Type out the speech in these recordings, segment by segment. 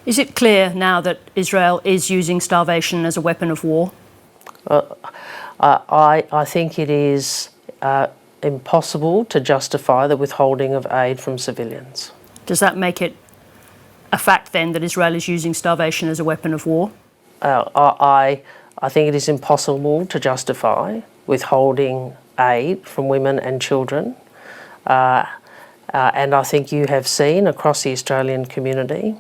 Is it clear now that Israel is using starvation as a weapon of war? I think it is impossible to justify the withholding of aid from civilians. Does that make it a fact then that Israel is using starvation as a weapon of war? I think it is impossible to justify withholding aid from women and children. And I think you have seen across the Australian community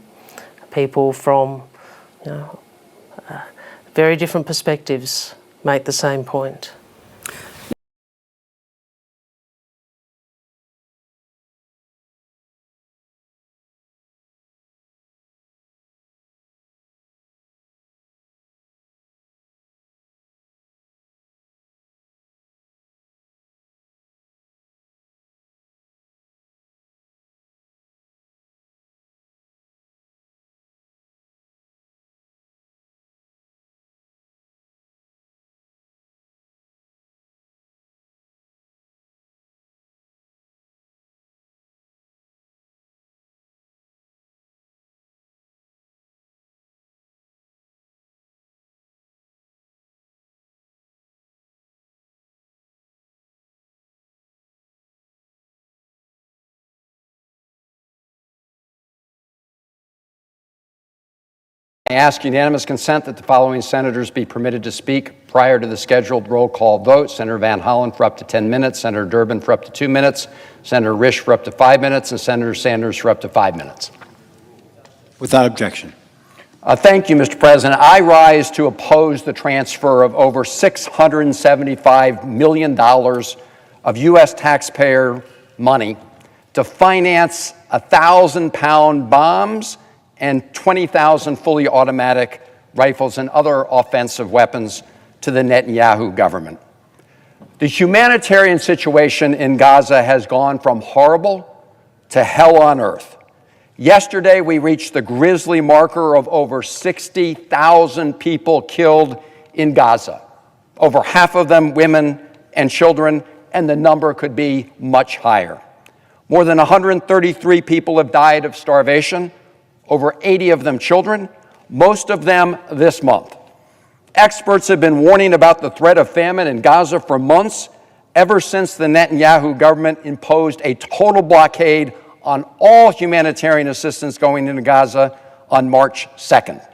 people from very different perspectives make the same point. I ask unanimous consent that the following senators be permitted to speak prior to the scheduled roll call vote. Senator Van Hollen for up to 10 minutes, Senator Durbin for up to 2 minutes, Senator Risch for up to 5 minutes, and Senator Sanders for up to 5 minutes. Without objection. Thank you, Mr. President. I rise to oppose the transfer of over $675 million of U.S. taxpayer money to finance 1,000-pound bombs and 20,000 fully automatic rifles and other offensive weapons to the Netanyahu government. The humanitarian situation in Gaza has gone from horrible to hell on earth. Yesterday, we reached the grisly marker of over 60,000 people killed in Gaza, over half of them women and children, and the number could be much higher. More than 133 people have died of starvation, over 80 of them children, most of them this month. Experts have been warning about the threat of famine in Gaza for months, ever since the Netanyahu government imposed a total blockade on all humanitarian assistance going into Gaza on March 2nd.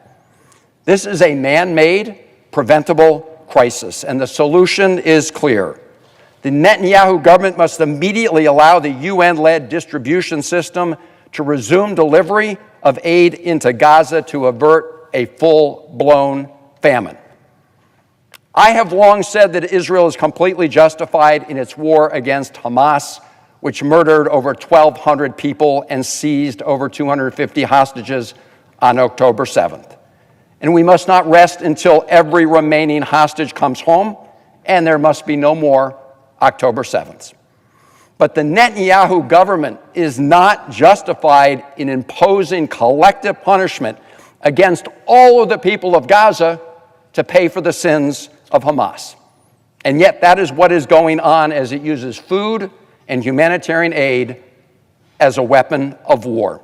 This is a man-made, preventable crisis, and the solution is clear. The Netanyahu government must immediately allow the UN-led distribution system to resume delivery of aid into Gaza to avert a full-blown famine. I have long said that Israel is completely justified in its war against Hamas, which murdered over 1,200 people and seized over 250 hostages on October 7th. And we must not rest until every remaining hostage comes home, and there must be no more October 7th. But the Netanyahu government is not justified in imposing collective punishment against all of the people of Gaza to pay for the sins of Hamas. And yet that is what is going on as it uses food and humanitarian aid as a weapon of war.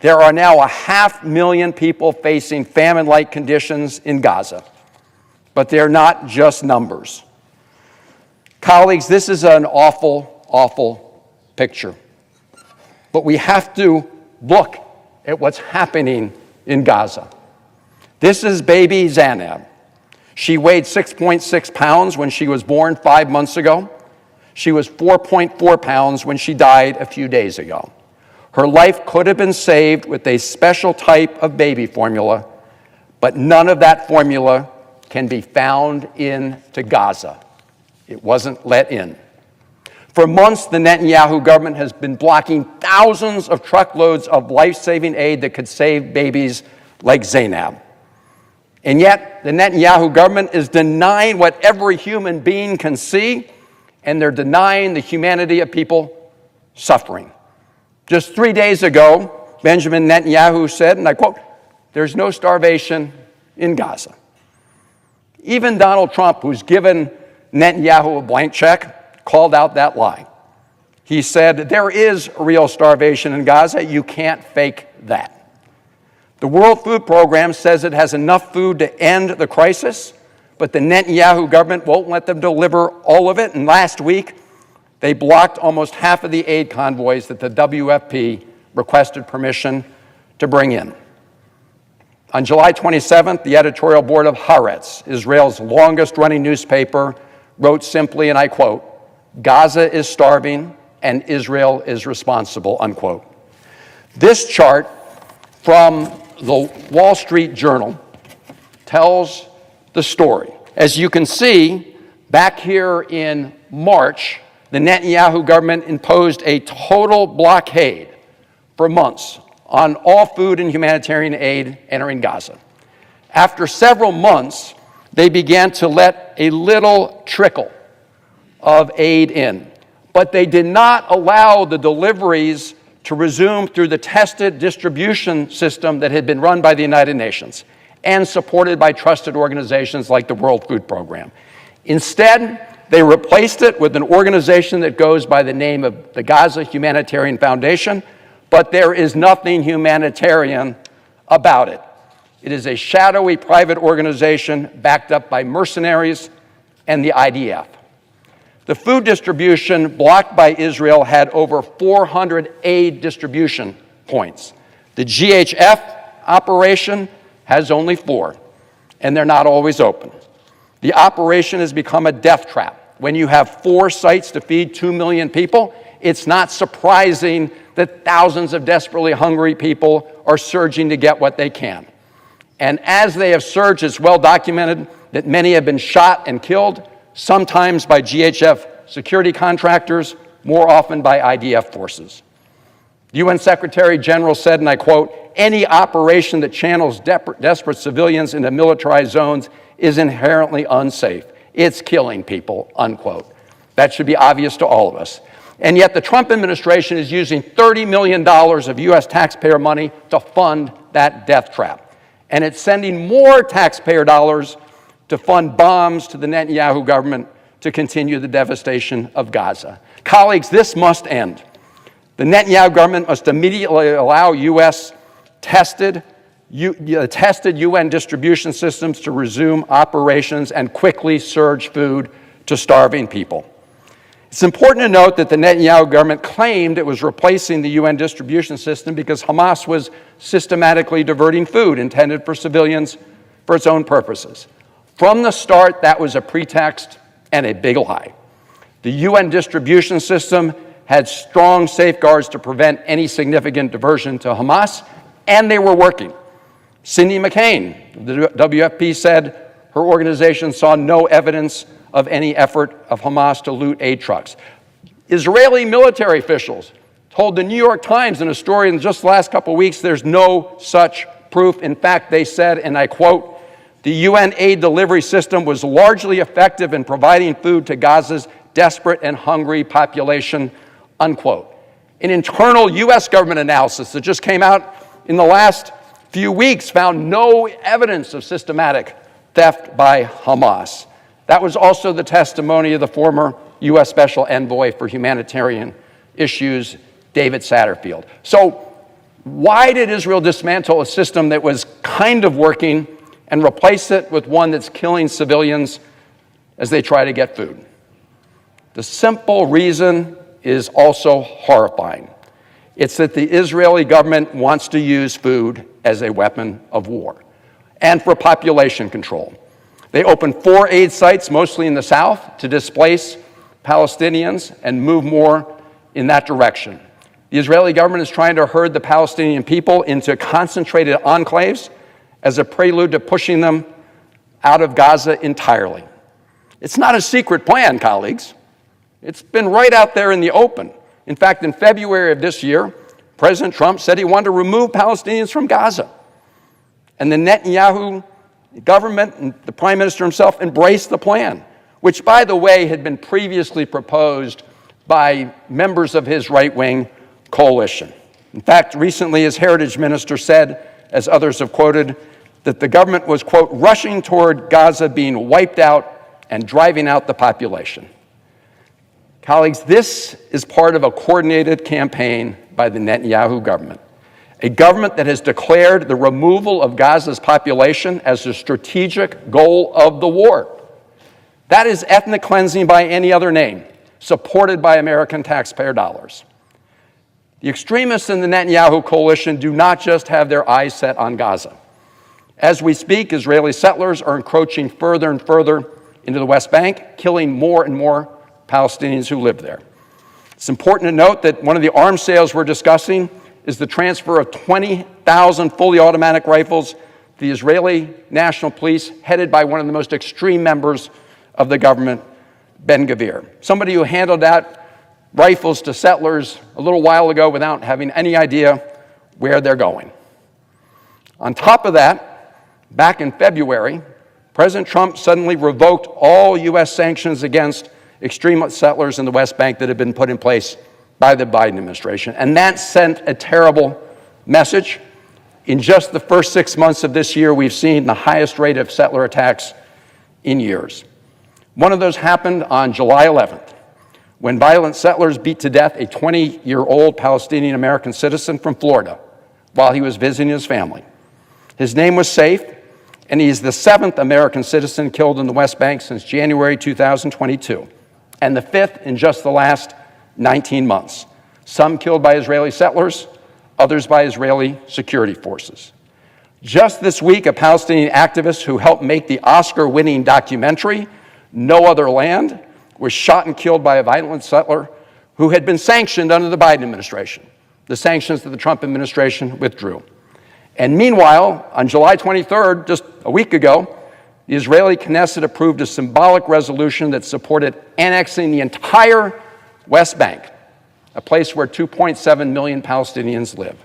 There are now 500,000 people facing famine-like conditions in Gaza, but they're not just numbers. Colleagues, this is an awful, awful picture. But we have to look at what's happening in Gaza. This is baby Zainab. She weighed 6.6 pounds when she was born 5 months ago. She was 4.4 pounds when she died a few days ago. Her life could have been saved with a special type of baby formula, but none of that formula can be found into Gaza. It wasn't let in. For months, the Netanyahu government has been blocking thousands of truckloads of life-saving aid that could save babies like Zainab. And yet, the Netanyahu government is denying what every human being can see, and they're denying the humanity of people suffering. Just 3 days ago, Benjamin Netanyahu said, and I quote, "There's no starvation in Gaza." Even Donald Trump, who's given Netanyahu a blank check, called out that lie. He said, "There is real starvation in Gaza. You can't fake that." The World Food Program says it has enough food to end the crisis, but the Netanyahu government won't let them deliver all of it. And last week, they blocked almost half of the aid convoys that the WFP requested permission to bring in. On July 27th, the editorial board of Haaretz, Israel's longest-running newspaper, wrote simply, and I quote, "Gaza is starving and Israel is responsible," unquote. This chart from the Wall Street Journal tells the story. As you can see, back here in March, the Netanyahu government imposed a total blockade for months on all food and humanitarian aid entering Gaza. After several months, they began to let a little trickle of aid in, but they did not allow the deliveries to resume through the tested distribution system that had been run by the United Nations and supported by trusted organizations like the World Food Program. Instead, they replaced it with an organization that goes by the name of the Gaza Humanitarian Foundation, but there is nothing humanitarian about it. It is a shadowy private organization backed up by mercenaries and the IDF. The food distribution blocked by Israel had over 400 aid distribution points. The GHF operation has only 4, and they're not always open. The operation has become a death trap. When you have 4 sites to feed 2 million people, it's not surprising that thousands of desperately hungry people are surging to get what they can. And as they have surged, it's well documented that many have been shot and killed, sometimes by GHF security contractors, more often by IDF forces. The UN Secretary General said, and I quote, "Any operation that channels desperate civilians into militarized zones is inherently unsafe. It's killing people," unquote. That should be obvious to all of us. And yet the Trump administration is using $30 million of U.S. taxpayer money to fund that death trap. And it's sending more taxpayer dollars to fund bombs to the Netanyahu government to continue the devastation of Gaza. Colleagues, this must end. The Netanyahu government must immediately allow U.S. tested UN distribution systems to resume operations and quickly surge food to starving people. It's important to note that the Netanyahu government claimed it was replacing the UN distribution system because Hamas was systematically diverting food intended for civilians for its own purposes. From the start, that was a pretext and a big lie. The UN distribution system had strong safeguards to prevent any significant diversion to Hamas, and they were working. Cindy McCain, the WFP, said her organization saw no evidence of any effort of Hamas to loot aid trucks. Israeli military officials told the New York Times in a story in just the last couple of weeks there's no such proof. In fact, they said, and I quote, "The UN aid delivery system was largely effective in providing food to Gaza's desperate and hungry population," unquote. An internal U.S. government analysis that just came out in the last few weeks found no evidence of systematic theft by Hamas. That was also the testimony of the former U.S. Special Envoy for Humanitarian Issues, David Satterfield. So why did Israel dismantle a system that was kind of working and replace it with one that's killing civilians as they try to get food? The simple reason is also horrifying. It's that the Israeli government wants to use food as a weapon of war and for population control. They opened 4 aid sites, mostly in the south, to displace Palestinians and move more in that direction. The Israeli government is trying to herd the Palestinian people into concentrated enclaves as a prelude to pushing them out of Gaza entirely. It's not a secret plan, colleagues. It's been right out there in the open. In fact, in February of this year, President Trump said he wanted to remove Palestinians from Gaza. And the Netanyahu government and the prime minister himself embraced the plan, which, by the way, had been previously proposed by members of his right-wing coalition. In fact, recently his heritage minister said, as others have quoted, that the government was, quote, rushing toward Gaza being wiped out and driving out the population. Colleagues, this is part of a coordinated campaign by the Netanyahu government. a government that has declared the removal of Gaza's population as a strategic goal of the war. That is ethnic cleansing by any other name, supported by American taxpayer dollars. The extremists in the Netanyahu coalition do not just have their eyes set on Gaza. As we speak, Israeli settlers are encroaching further and further into the West Bank, killing more and more Palestinians who live there. It's important to note that one of the arms sales we're discussing is the transfer of 20,000 fully automatic rifles to the Israeli National Police, headed by one of the most extreme members of the government, Ben-Gvir, somebody who handed out rifles to settlers a little while ago without having any idea where they're going. On top of that, back in February, President Trump suddenly revoked all U.S. sanctions against extremist settlers in the West Bank that had been put in place by the Biden administration. And that sent a terrible message. In just the first 6 months of this year, we've seen the highest rate of settler attacks in years. One of those happened on July 11th, when violent settlers beat to death a 20-year-old Palestinian-American citizen from Florida while he was visiting his family. His name was Saif, and he is the 7th American citizen killed in the West Bank since January 2022, and the 5th in just the last 19 months. Some killed by Israeli settlers, others by Israeli security forces. Just this week, a Palestinian activist who helped make the Oscar-winning documentary, No Other Land, was shot and killed by a violent settler who had been sanctioned under the Biden administration, the sanctions that the Trump administration withdrew. And meanwhile, on July 23rd, just a week ago, the Israeli Knesset approved a symbolic resolution that supported annexing the entire West Bank, a place where 2.7 million Palestinians live.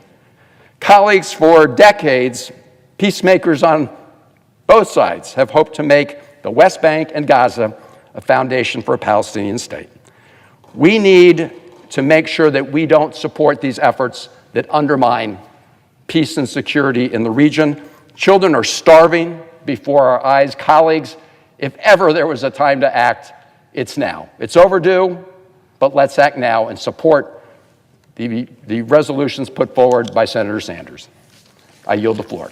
Colleagues, for decades, peacemakers on both sides have hoped to make the West Bank and Gaza a foundation for a Palestinian state. We need to make sure that we don't support these efforts that undermine peace and security in the region. Children are starving before our eyes. Colleagues, if ever there was a time to act, it's now. It's overdue, but let's act now and support the resolutions put forward by Senator Sanders. I yield the floor.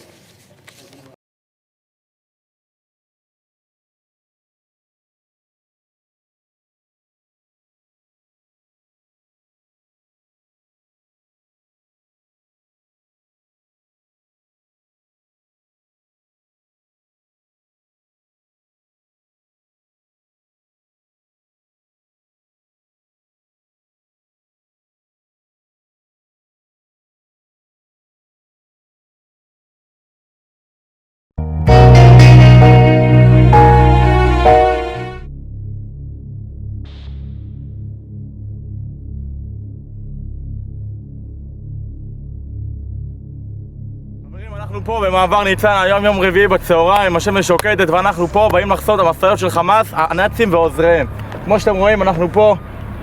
אנחנו פה במעבר ניצן, היום יום רביעי בצהריים, השמש שוקדת ואנחנו פה באים לחסות המשאיות של חמאס, הנאצים ועוזריהם. כמו שאתם רואים, אנחנו פה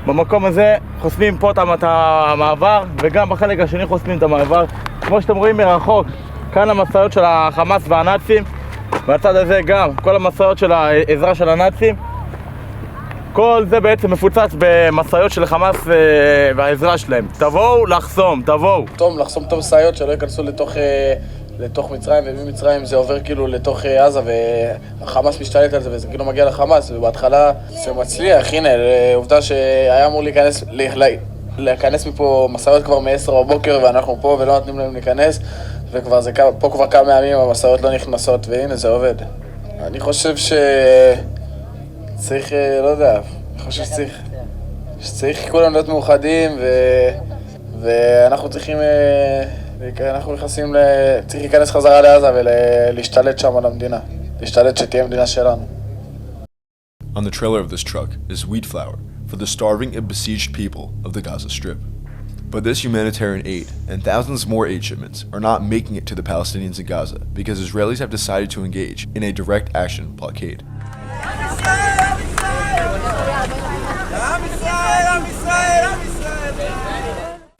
במקום הזה חוסמים פה את המעבר וגם בחלק השני חוסמים את המעבר. כמו שאתם רואים מרחוק, כאן המשאיות של החמאס והנאצים, והצד הזה גם כל המשאיות של העזרה של הנאצים. כל זה בעצם מפוצץ במשאיות של חמאס והעזרה שלהם. תבואו לחסום, תבואו. לחסום את המשאיות שלא ייכנסו לתוך מצרים, וממצרים זה עובר כאילו לתוך עזה, והחמאס משתלט על זה וזה כאילו מגיע לחמאס, ובהתחלה זה מצליח. הנה, עובדה שהיה אמור להיכנס מפה משאיות כבר מ-10 בבוקר ואנחנו פה ולא נותנים להם להיכנס, וכבר זה פה כבר כמה ימים המשאיות לא נכנסות, והנה זה עובד. אני חושב שצריך, לא יודע, אני חושב שצריך כולם להיות מאוחדים, ואנחנו צריכים, צריך להיכנס חזרה לעזה ולהשתלט שם על המדינה, להשתלט שתהיה מדינה שלנו. On the trailer of this truck is wheat flour for the starving and besieged people of the Gaza Strip. But this humanitarian aid and thousands more aid shipments are not making it to the Palestinians in Gaza because Israelis have decided to engage in a direct action blockade.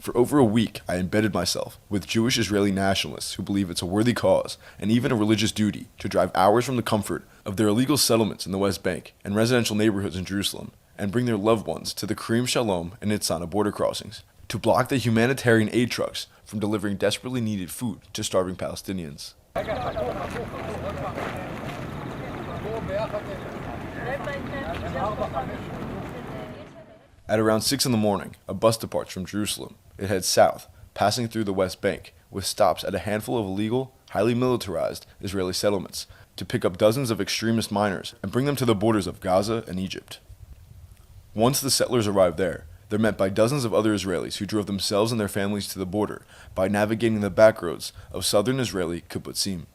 For over a week, I embedded myself with Jewish Israeli nationalists who believe it's a worthy cause and even a religious duty to drive hours from the comfort of their illegal settlements in the West Bank and residential neighborhoods in Jerusalem and bring their loved ones to the Karim Shalom and Nitzana border crossings to block the humanitarian aid trucks from delivering desperately needed food to starving Palestinians. At around 6 in the morning, a bus departs from Jerusalem. It heads south, passing through the West Bank, with stops at a handful of illegal, highly militarized Israeli settlements to pick up dozens of extremist miners and bring them to the borders of Gaza and Egypt. Once the settlers arrive there, they're met by dozens of other Israelis who drove themselves and their families to the border by navigating the backroads of southern Israeli kibbutzim.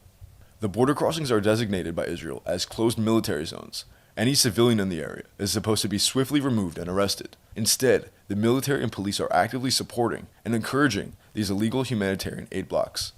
The border crossings are designated by Israel as closed military zones. Any civilian in the area is supposed to be swiftly removed and arrested. Instead, the military and police are actively supporting and encouraging these illegal humanitarian aid blocks.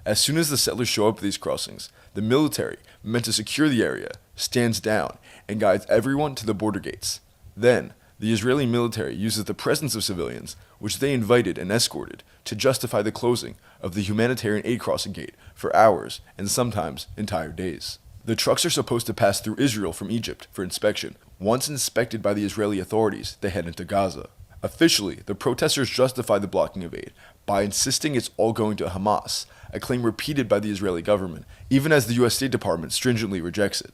As soon as the settlers show up at these crossings, the military, meant to secure the area, stands down and guides everyone to the border gates. Then, the Israeli military uses the presence of civilians, which they invited and escorted, to justify the closing of the humanitarian aid crossing gate for hours and sometimes entire days. The trucks are supposed to pass through Israel from Egypt for inspection. Once inspected by the Israeli authorities, they head into Gaza. Officially, the protesters justify the blocking of aid by insisting it's all going to Hamas, a claim repeated by the Israeli government, even as the US State Department stringently rejects it.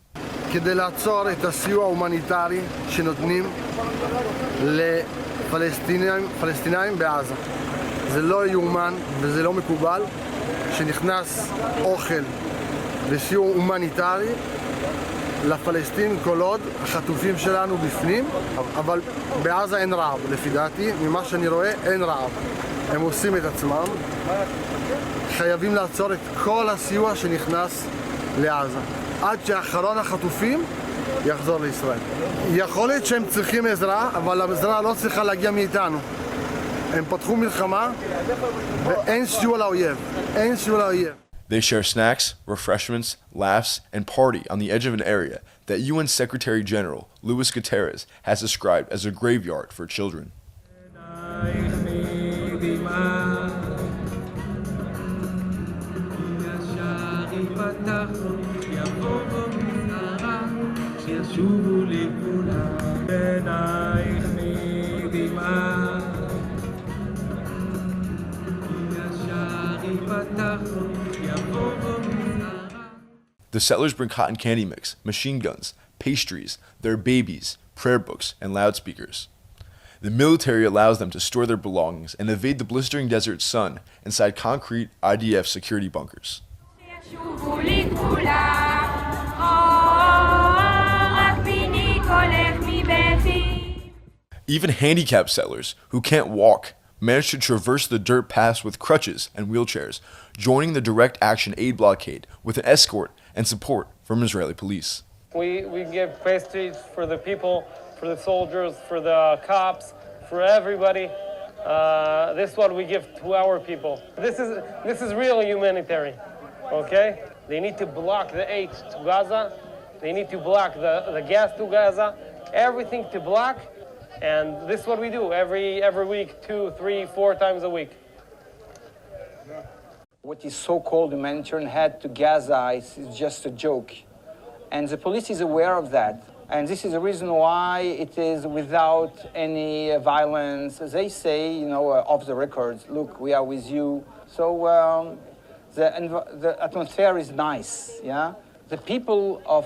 כדי לעצור את הסיוע ההומניטרי שנותנים לפלסטינים בעזה. זה לא יאומן וזה לא מקובל שנכנס אוכל וסיוע הומניטרי לפלסטין כל עוד החטופים שלנו בפנים, אבל בעזה אין רעב, לפי דעתי, ממה שאני רואה אין רעב. הם עושים את עצמם, חייבים לעצור את כל הסיוע שנכנס לעזה. עד שאחרון החטופים יחזור לישראל. יכול להיות שהם צריכים עזרה, אבל העזרה לא צריכה להגיע מאיתנו. הם פתחו מלחמה ואין סיוע לאויב. אין סיוע לאויב. They share snacks, refreshments, laughs, and party on the edge of an area that UN Secretary General Luis Guterres has described as a graveyard for children. The settlers bring cotton candy mix, machine guns, pastries, their babies, prayer books, and loudspeakers. The military allows them to store their belongings and evade the blistering desert sun inside concrete IDF security bunkers. Even handicapped settlers who can't walk managed to traverse the dirt paths with crutches and wheelchairs, joining the direct action aid blockade with an escort and support from Israeli police. We give pastries for the people, for the soldiers, for the cops, for everybody. This is what we give to our people. This is really humanitarian, okay? They need to block the aid to Gaza. They need to block the gas to Gaza. Everything to block. And this is what we do every week, 2, 3, 4 times a week. What is so-called humanitarian aid to Gaza is just a joke. And the police is aware of that. And this is the reason why it is without any violence. They say, off the records, look, we are with you. So the atmosphere is nice, yeah? The people of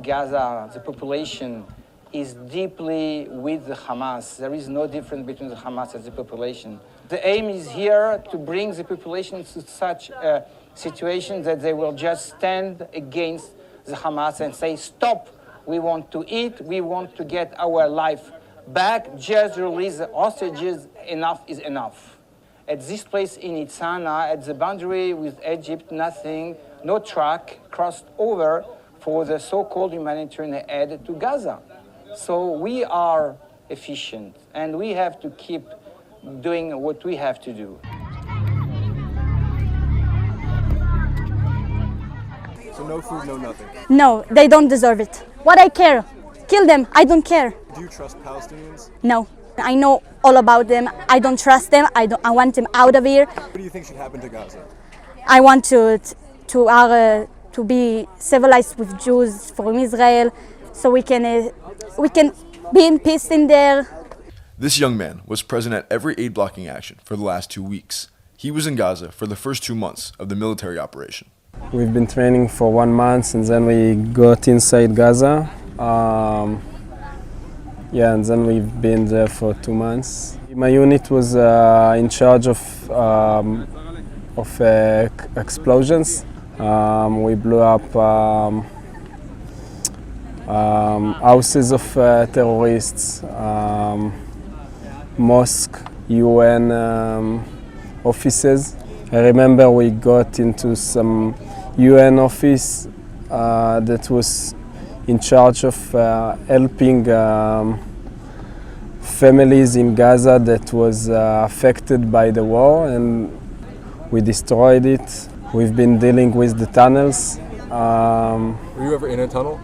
Gaza, the population, is deeply with the Hamas. There is no difference between the Hamas and the population. The aim is here to bring the population to such a situation that they will just stand against the Hamas and say, stop, we want to eat, we want to get our life back, just release the hostages, enough is enough. At this place in Nitzana, at the boundary with Egypt, nothing, no truck crossed over for the so-called humanitarian aid to Gaza. So we are efficient, and we have to keep doing what we have to do. So no food, no nothing. No, they don't deserve it. What I care? Kill them. I don't care. Do you trust Palestinians? No. I know all about them. I don't trust them. I want them out of here. What do you think should happen to Gaza? I want to be civilized with Jews from Israel, so we can be in peace in there. This young man was present at every aid blocking action for the last 2 weeks. He was in Gaza for the first 2 months of the military operation. We've been training for 1 month and then we got inside Gaza. And then we've been there for 2 months. My unit was in charge of explosions. We blew up houses of terrorists, mosque, UN offices. I remember we got into some UN office that was in charge of helping families in Gaza that was affected by the war, and we destroyed it. We've been dealing with the tunnels. Were you ever in a tunnel?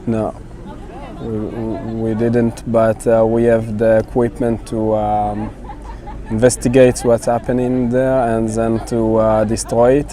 No, we didn't, but we have the equipment to investigate what's happening there and then to destroy it.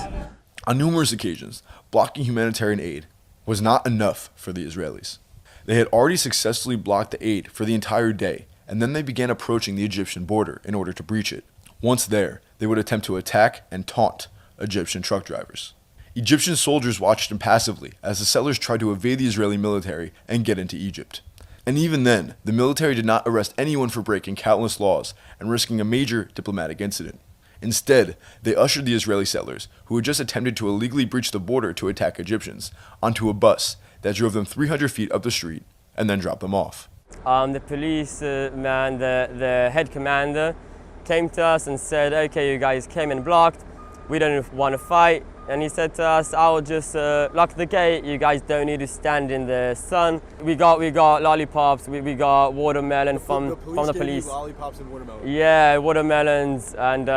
On numerous occasions, blocking humanitarian aid was not enough for the Israelis. They had already successfully blocked the aid for the entire day, and then they began approaching the Egyptian border in order to breach it. Once there, they would attempt to attack and taunt Egyptian truck drivers. Egyptian soldiers watched impassively as the settlers tried to evade the Israeli military and get into Egypt. And even then, the military did not arrest anyone for breaking countless laws and risking a major diplomatic incident. Instead, they ushered the Israeli settlers, who had just attempted to illegally breach the border to attack Egyptians, onto a bus that drove them 300 feet up the street and then dropped them off. The police man, the head commander, came to us and said, okay, you guys came and blocked, we don't want to fight. And he said to us, I'll just lock the gate, you guys don't need to stand in the sun. We got lollipops, we got watermelon from the police. Gave you lollipops and watermelons. Yeah, watermelons, and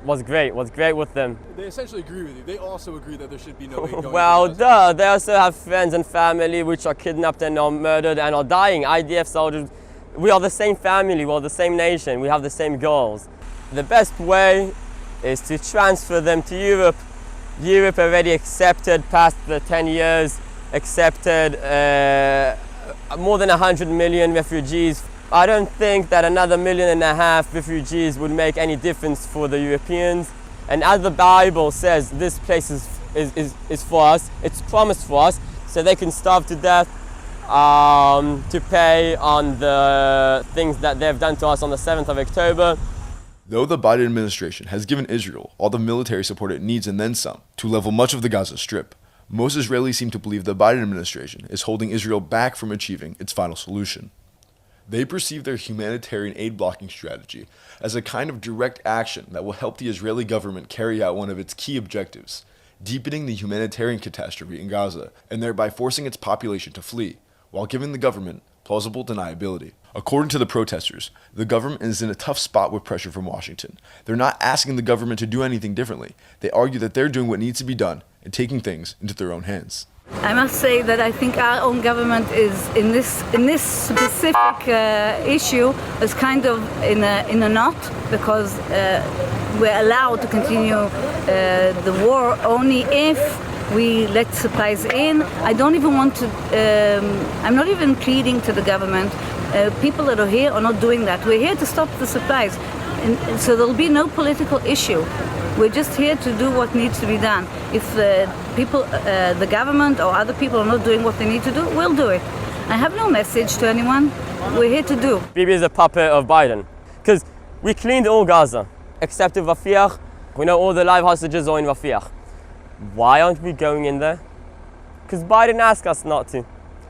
was great with them. They essentially agree with you. They also agree that there should be no aid going Well, duh, they also have friends and family which are kidnapped and are murdered and are dying. IDF soldiers, we are the same family, we're the same nation, we have the same goals. The best way is to transfer them to Europe. Europe already accepted, past the 10 years, accepted more than 100 million refugees. I don't think that another 1.5 million refugees would make any difference for the Europeans. And as the Bible says, this place is for us, it's promised for us, so they can starve to death to pay on the things that they've done to us on the 7th of October. Though the Biden administration has given Israel all the military support it needs and then some to level much of the Gaza Strip, most Israelis seem to believe the Biden administration is holding Israel back from achieving its final solution. They perceive their humanitarian aid blocking strategy as a kind of direct action that will help the Israeli government carry out one of its key objectives, deepening the humanitarian catastrophe in Gaza and thereby forcing its population to flee, while giving the government plausible deniability. According to the protesters, the government is in a tough spot with pressure from Washington. They're not asking the government to do anything differently. They argue that they're doing what needs to be done and taking things into their own hands. I must say that I think our own government is in this specific issue is kind of in a knot, because we're allowed to continue the war only if we let supplies in. I don't even want to. I'm not even pleading to the government. People that are here are not doing that. We're here to stop the supplies, and so there'll be no political issue. We're just here to do what needs to be done. If the government or other people are not doing what they need to do, we'll do it. I have no message to anyone. We're here to do. Bibi is a puppet of Biden, because we cleaned all Gaza, except in Rafiah. We know all the live hostages are in Rafiah. Why aren't we going in there? Because Biden asked us not to.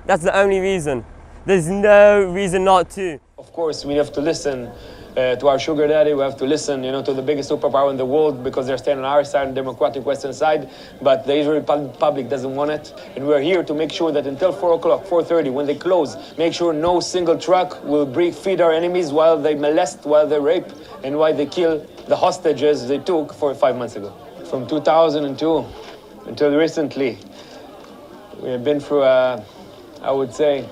That's the only reason. There's no reason not to. Of course, we have to listen to our sugar daddy. We have to listen, to the biggest superpower in the world, because they're staying on our side, the democratic Western side. But the Israeli public doesn't want it. And we're here to make sure that until 4 o'clock, 4:30, when they close, make sure no single truck will feed our enemies while they molest, while they rape, and while they kill the hostages they took 5 months ago. From 2002 until recently, we have been through I would say,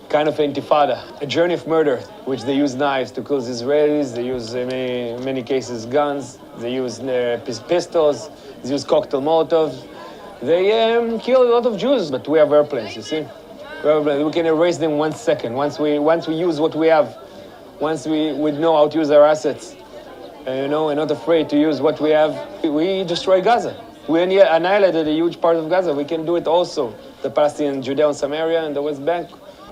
kind of intifada, a journey of murder, which they use knives to kill Israelis, they use in many cases guns, they use pistols, they use cocktail molotovs. They kill a lot of Jews, but we have airplanes, you see? We can erase them 1 second. Once we use what we have, once we would know how to use our assets, and not afraid to use what we have, we destroy Gaza. We annihilated a huge part of Gaza. We can do it also. The Palestinian, Judea and Samaria and the West Bank.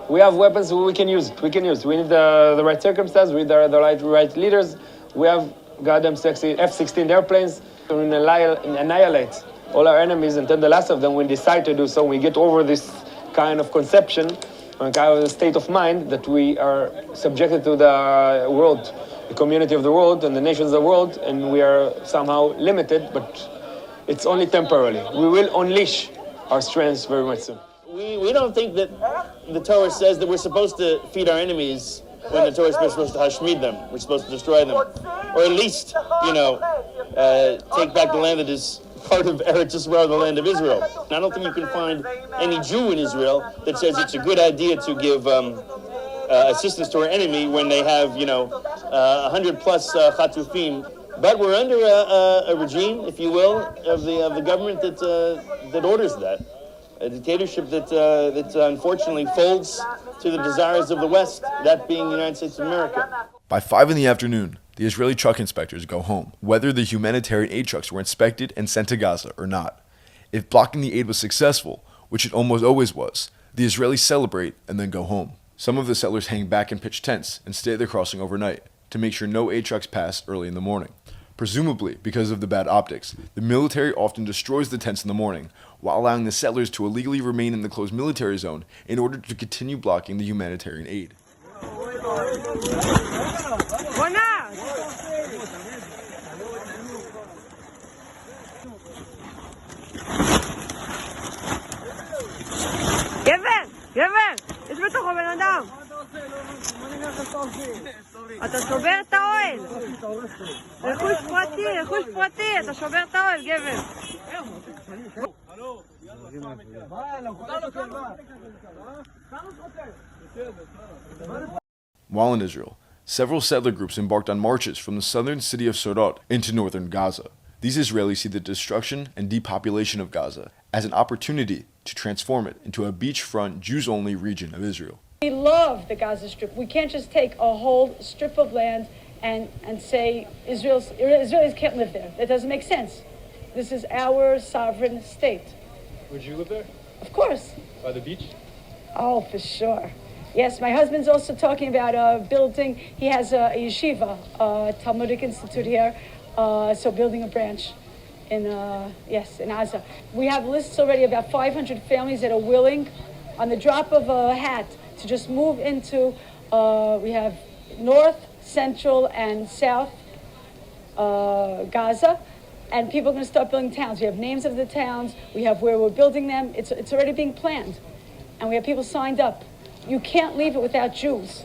We have weapons, we can use it. We need the right circumstances, we need the right leaders. We have goddamn sexy F-16 airplanes. We annihilate all our enemies until the last of them, we decide to do so. We get over this kind of conception, and kind of state of mind that we are subjected to the world, the community of the world and the nations of the world, and we are somehow limited, but it's only temporarily. We will unleash our strengths very much soon. We don't think that the Torah says that we're supposed to feed our enemies when the Torah is supposed to hashmid them. We're supposed to destroy them. Or at least, take back the land that is part of Eretz Yisrael, the land of Israel. And I don't think you can find any Jew in Israel that says it's a good idea to give assistance to our enemy when they have, 100 plus chatufim. But we're under a regime, if you will, of the government that orders that. A dictatorship that unfortunately folds to the desires of the West, that being the United States of America. By 5 in the afternoon, the Israeli truck inspectors go home, whether the humanitarian aid trucks were inspected and sent to Gaza or not. If blocking the aid was successful, which it almost always was, the Israelis celebrate and then go home. Some of the settlers hang back and pitch tents and stay at the crossing overnight to make sure no aid trucks pass early in the morning. Presumably, because of the bad optics, the military often destroys the tents in the morning, while allowing the settlers to illegally remain in the closed military zone in order to continue blocking the humanitarian aid. יש בתוכו בן אדם. אתה שובר את האוהל. רכוש פרטי, אתה שובר את האוהל, גבר. While in Israel, several settler groups embarked on marches from the southern city of Sderot into northern Gaza. These Israelis see the destruction and depopulation of Gaza as an opportunity to transform it into a beachfront, Jews-only region of Israel. We love the Gaza Strip. We can't just take a whole strip of land and say Israelis can't live there. That doesn't make sense. This is our sovereign state. Would you live there? Of course. By the beach? Oh, for sure. Yes, my husband's also talking about building. He has a yeshiva, a Talmudic institute here, so building a branch in Gaza. We have lists already of about 500 families that are willing, on the drop of a hat, to just move into, we have north, central, and south Gaza, and people are going to start building towns. We have names of the towns, we have where we're building them. It's already being planned, and we have people signed up. You can't leave it without Jews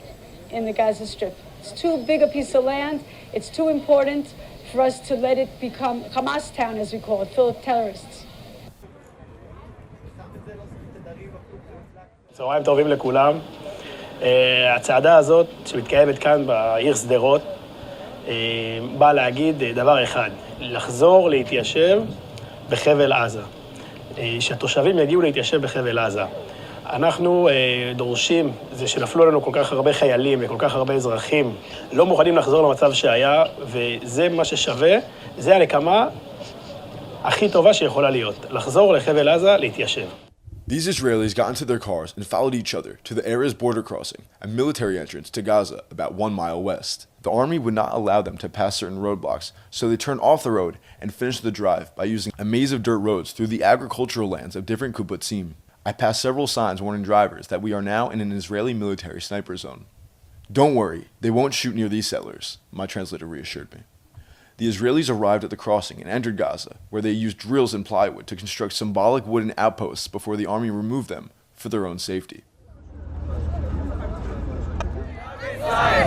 in the Gaza Strip. It's too big a piece of land, it's too important for us to let it become Hamas town, as we call it, full of terrorists. צהריים טובים לכולם. הצעדה הזאת שמתקיימת כאן בעיר שדרות באה להגיד דבר אחד, לחזור להתיישב בחבל עזה. שהתושבים יגיעו להתיישב בחבל עזה. אנחנו דורשים, זה שנפלו לנו כל כך הרבה חיילים וכל כך הרבה אזרחים, לא מוכנים לחזור למצב שהיה, וזה מה ששווה, זה הנקמה הכי טובה שיכולה להיות, לחזור לחבל עזה, להתיישב. These Israelis got into their cars and followed each other to the Erez border crossing, a military entrance to Gaza about 1 mile west. The army would not allow them to pass certain roadblocks, so they turned off the road and finished the drive by using a maze of dirt roads through the agricultural lands of different kibbutzim. I passed several signs warning drivers that we are now in an Israeli military sniper zone. Don't worry, they won't shoot near these settlers, my translator reassured me. The Israelis arrived at the crossing and entered Gaza, where they used drills and plywood to construct symbolic wooden outposts before the army removed them for their own safety. Hey,